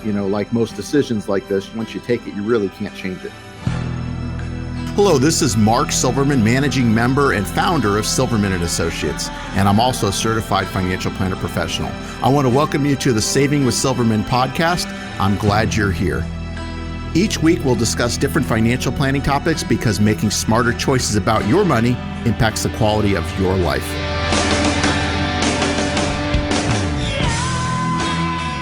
like most decisions like this, once you take it, you really can't change it. Hello, this is Mark Silverman, managing member and founder of Silverman & Associates, and I'm also a certified financial planner professional. I want to welcome you to the Saving with Silverman podcast. I'm glad you're here. Each week, we'll discuss different financial planning topics because making smarter choices about your money impacts the quality of your life.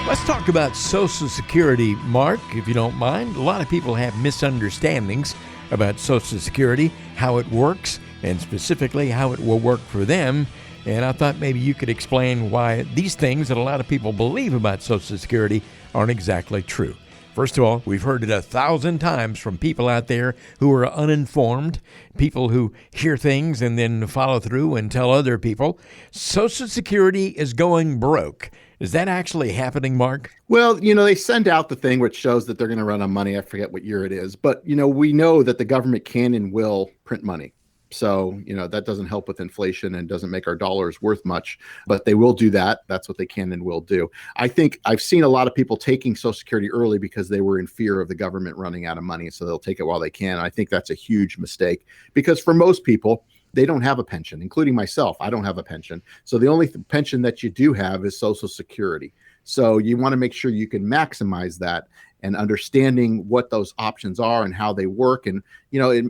Let's talk about Social Security, Mark, if you don't mind. A lot of people have misunderstandings about Social Security, how it works, and specifically how it will work for them. And I thought maybe you could explain why these things that a lot of people believe about Social Security aren't exactly true. First of all, we've heard it 1,000 times from people out there who are uninformed, people who hear things and then follow through and tell other people. Social Security is going broke. Is that actually happening, Mark? Well, they send out the thing which shows that they're going to run on money. I forget what year it is. But, we know that the government can and will print money. So, that doesn't help with inflation and doesn't make our dollars worth much. But they will do that. That's what they can and will do. I think I've seen a lot of people taking Social Security early because they were in fear of the government running out of money. So they'll take it while they can. I think that's a huge mistake because for most people, they don't have a pension, including myself. I don't have a pension. So the only pension that you do have is Social Security. So you want to make sure you can maximize that and understanding what those options are and how they work. And,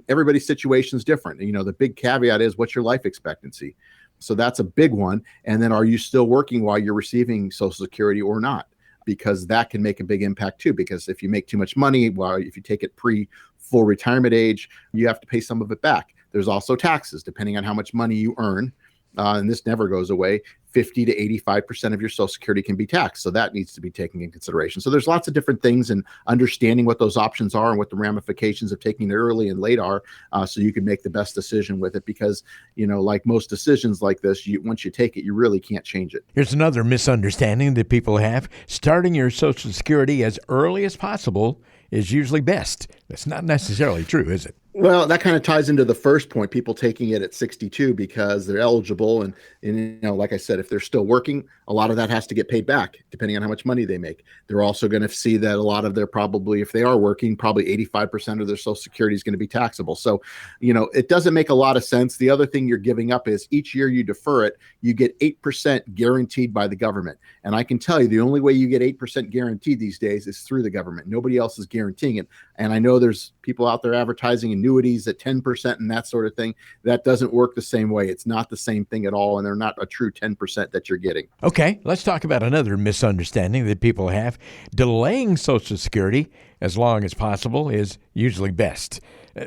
everybody's situation is different. The big caveat is what's your life expectancy? So that's a big one. And then are you still working while you're receiving Social Security or not? Because that can make a big impact too. Because if you make too much money, if you take it pre-full retirement age, you have to pay some of it back. There's also taxes, depending on how much money you earn. And this never goes away. 50 to 85% of your Social Security can be taxed. So that needs to be taken in consideration. So there's lots of different things and understanding what those options are and what the ramifications of taking it early and late are, so you can make the best decision with it. Because, like most decisions like this, once you take it, you really can't change it. Here's another misunderstanding that people have. Starting your Social Security as early as possible is usually best. That's not necessarily true, is it? Well, that kind of ties into the first point, people taking it at 62 because they're eligible. And like I said, if they're still working, a lot of that has to get paid back, depending on how much money they make. They're also going to see that a lot of if they are working, probably 85% of their Social Security is going to be taxable. So, it doesn't make a lot of sense. The other thing you're giving up is each year you defer it, you get 8% guaranteed by the government. And I can tell you the only way you get 8% guaranteed these days is through the government. Nobody else is guaranteeing it. And I know there's people out there advertising annuities at 10% and that sort of thing. That doesn't work the same way. It's not the same thing at all. And they're not a true 10% that you're getting. Okay, let's talk about another misunderstanding that people have. Delaying Social Security as long as possible is usually best.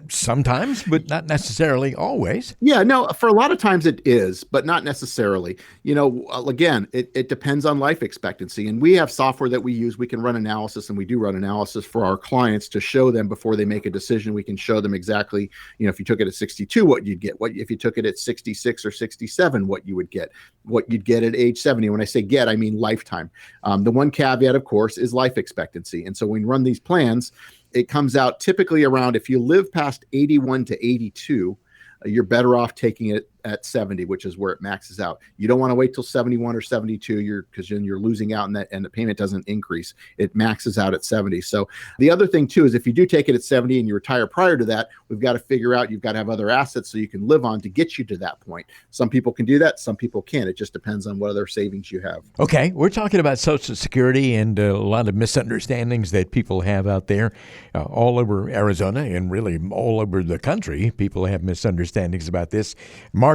Sometimes, but not necessarily always. Yeah, no, for a lot of times it is, but not necessarily. Again, it depends on life expectancy. And we have software that we use. We can run analysis, and we do run analysis for our clients to show them before they make a decision. We can show them exactly, if you took it at 62, what you'd get. What if you took it at 66 or 67, what you would get. What you'd get at age 70. When I say get, I mean lifetime. The one caveat, of course, is life expectancy. And so when we run these plans, it comes out typically around, if you live past 81 to 82, you're better off taking it at 70, which is where it maxes out. You don't want to wait till 71 or 72 because then you're losing out and the payment doesn't increase. It maxes out at 70. So the other thing too is if you do take it at 70 and you retire prior to that, we've got to figure out you've got to have other assets so you can live on to get you to that point. Some people can do that. Some people can't. It just depends on what other savings you have. Okay. We're talking about Social Security and a lot of misunderstandings that people have out there all over Arizona and really all over the country. People have misunderstandings about this. Mark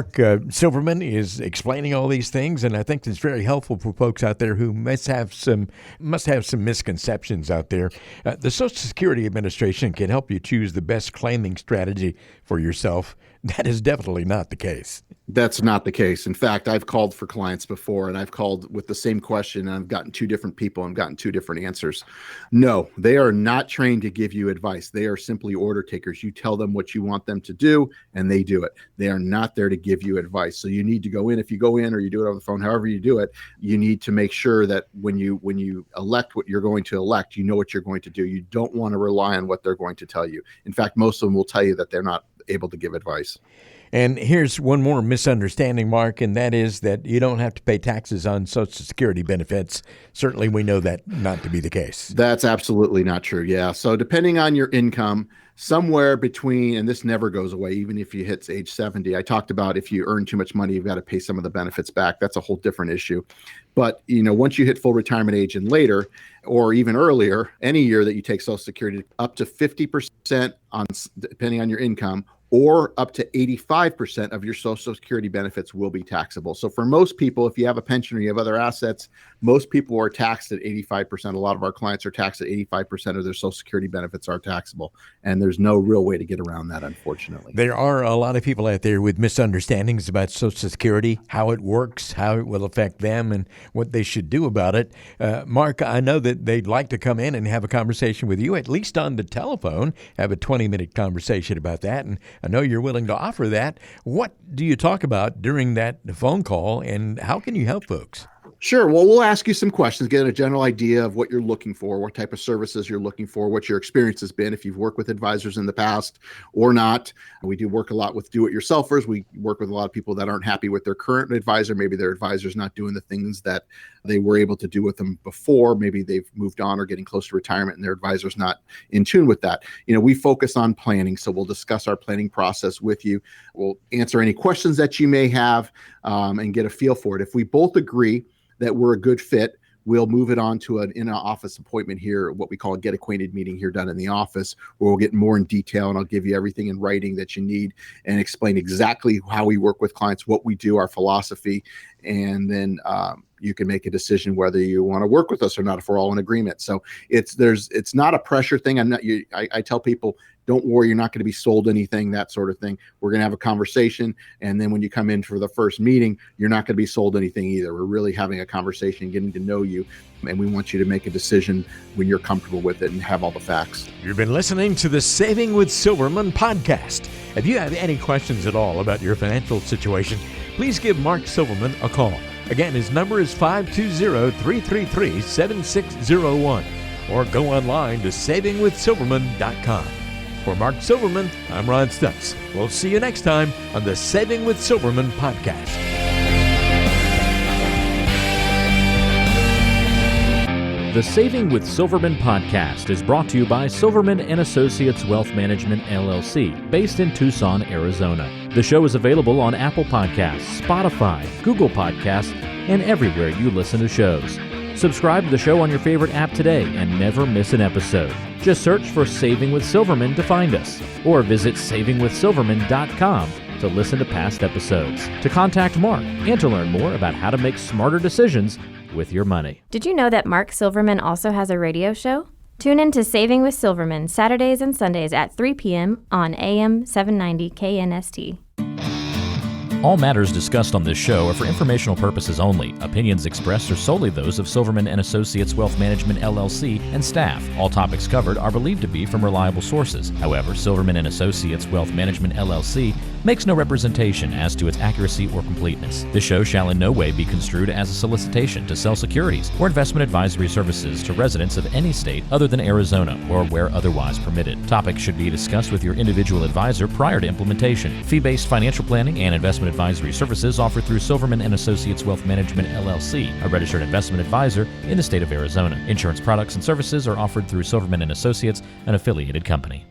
Silverman is explaining all these things, and I think it's very helpful for folks out there who must have some misconceptions out there. The Social Security Administration can help you choose the best claiming strategy for yourself. That is definitely not the case. That's not the case. In fact, I've called for clients before, and I've called with the same question, and I've gotten two different people and gotten two different answers. No, they are not trained to give you advice. They are simply order takers. You tell them what you want them to do, and they do it. They are not there to give you advice. So you need to go in. If you go in or you do it over the phone, however you do it, you need to make sure that when you elect what you're going to elect, you know what you're going to do. You don't want to rely on what they're going to tell you. In fact, most of them will tell you that they're not able to give advice. And here's one more misunderstanding, Mark, and that is that you don't have to pay taxes on Social Security benefits. Certainly, we know that not to be the case. That's absolutely not true. Yeah. So depending on your income, somewhere between, and this never goes away, even if you hit age 70. I talked about if you earn too much money, you've got to pay some of the benefits back. That's a whole different issue. But, once you hit full retirement age and later, or even earlier, any year that you take Social Security, up to 50% depending on your income, or up to 85% of your Social Security benefits will be taxable. So for most people, if you have a pension or you have other assets, most people are taxed at 85%. A lot of our clients are taxed at 85% of their Social Security benefits are taxable. And there's no real way to get around that, unfortunately. There are a lot of people out there with misunderstandings about Social Security, how it works, how it will affect them, and what they should do about it. Mark, I know that they'd like to come in and have a conversation with you, at least on the telephone, have a 20-minute conversation about that. And I know you're willing to offer that. What do you talk about during that phone call, and how can you help folks? Sure. Well, we'll ask you some questions, get a general idea of what you're looking for, what type of services you're looking for, what your experience has been, if you've worked with advisors in the past or not. We do work a lot with do-it-yourselfers. We work with a lot of people that aren't happy with their current advisor. Maybe their advisor's not doing the things that they were able to do with them before. Maybe they've moved on or getting close to retirement and their advisor's not in tune with that. We focus on planning, so we'll discuss our planning process with you. We'll answer any questions that you may have and get a feel for it. If we both agree that we're a good fit, we'll move it on to an in-office appointment here, what we call a get acquainted meeting here done in the office, where we'll get more in detail and I'll give you everything in writing that you need and explain exactly how we work with clients, what we do, our philosophy, and then you can make a decision whether you want to work with us or not if we're all in agreement. So it's not a pressure thing. I tell people, don't worry, you're not going to be sold anything, that sort of thing. We're going to have a conversation. And then when you come in for the first meeting, you're not going to be sold anything either. We're really having a conversation, getting to know you. And we want you to make a decision when you're comfortable with it and have all the facts. You've been listening to the Saving with Silverman podcast. If you have any questions at all about your financial situation, please give Mark Silverman a call. Again, his number is 520-333-7601, or go online to savingwithsilverman.com. For Mark Silverman, I'm Ron Stutz. We'll see you next time on the Saving with Silverman podcast. The Saving with Silverman podcast is brought to you by Silverman & Associates Wealth Management, LLC, based in Tucson, Arizona. The show is available on Apple Podcasts, Spotify, Google Podcasts, and everywhere you listen to shows. Subscribe to the show on your favorite app today and never miss an episode. Just search for Saving with Silverman to find us, or visit savingwithsilverman.com to listen to past episodes, to contact Mark, and to learn more about how to make smarter decisions with your money. Did you know that Mark Silverman also has a radio show? Tune in to Saving with Silverman Saturdays and Sundays at 3 p.m. on AM 790 KNST. All matters discussed on this show are for informational purposes only. Opinions expressed are solely those of Silverman & Associates Wealth Management, LLC, and staff. All topics covered are believed to be from reliable sources. However, Silverman & Associates Wealth Management, LLC makes no representation as to its accuracy or completeness. This show shall in no way be construed as a solicitation to sell securities or investment advisory services to residents of any state other than Arizona or where otherwise permitted. Topics should be discussed with your individual advisor prior to implementation. Fee-based financial planning and investment advisory services offered through Silverman & Associates Wealth Management, LLC, a registered investment advisor in the state of Arizona. Insurance products and services are offered through Silverman & Associates, an affiliated company.